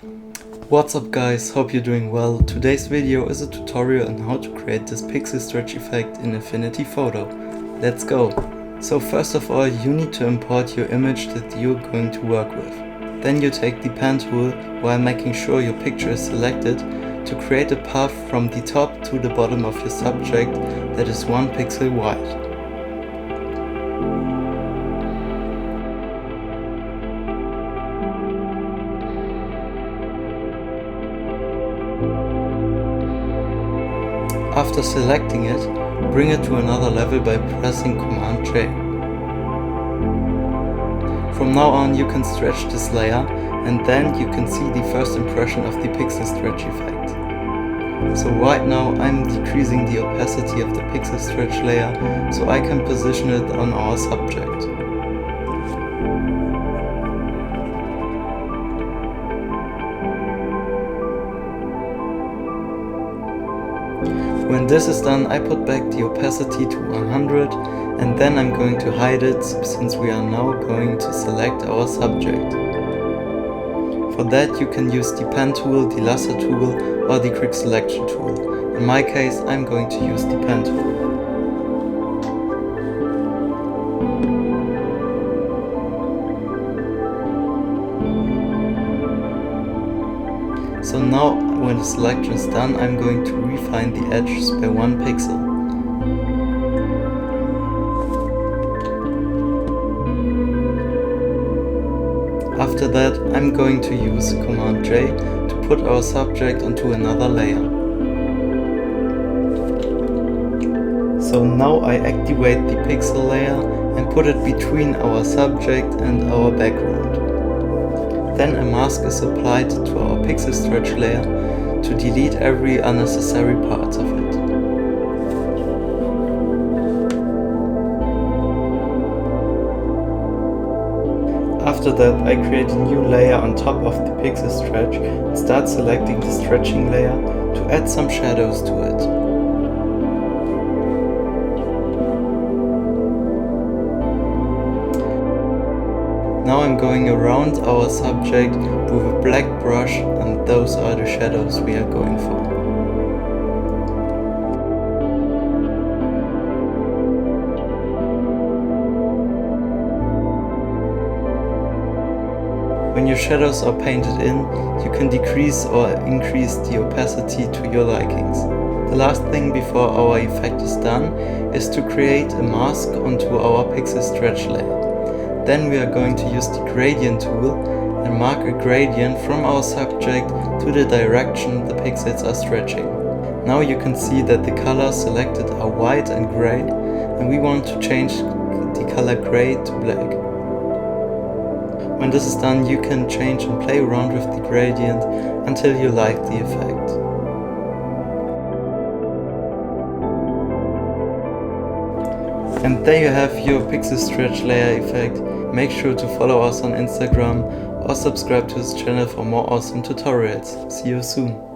What's up guys, hope you're doing well. Today's video is a tutorial on how to create this Pixelstretch effect in Affinity Photo. Let's go! So first of all, you need to import your image that you're going to work with. Then you take the pen tool while making sure your picture is selected to create a path from the top to the bottom of your subject that is 1 pixel wide. After selecting it, bring it to another level by pressing Command J. From now on you can stretch this layer and then you can see the first impression of the Pixelstretch effect. So right now I'm decreasing the opacity of the Pixelstretch layer so I can position it on our subject. When this is done, I put back the opacity to 100 and then I'm going to hide it since we are now going to select our subject. For that you can use the pen tool, the lasso tool or the quick selection tool. In my case I'm going to use the pen tool. So now when the selection is done, I'm going to refine the edges by 1 pixel. After that, I'm going to use Command J to put our subject onto another layer. So now I activate the pixel layer and put it between our subject and our background. Then a mask is applied to our Pixelstretch layer to delete every unnecessary part of it. After that I create a new layer on top of the Pixelstretch and start selecting the stretching layer to add some shadows to it. Now I'm going around our subject with a black brush and those are the shadows we are going for. When your shadows are painted in, you can decrease or increase the opacity to your likings. The last thing before our effect is done is to create a mask onto our Pixelstretch layer. Then we are going to use the gradient tool and mark a gradient from our subject to the direction the pixels are stretching. Now you can see that the colors selected are white and gray and we want to change the color gray to black. When this is done you can change and play around with the gradient until you like the effect. And there you have your Pixelstretch layer effect. Make sure to follow us on Instagram or subscribe to this channel for more awesome tutorials. See you soon.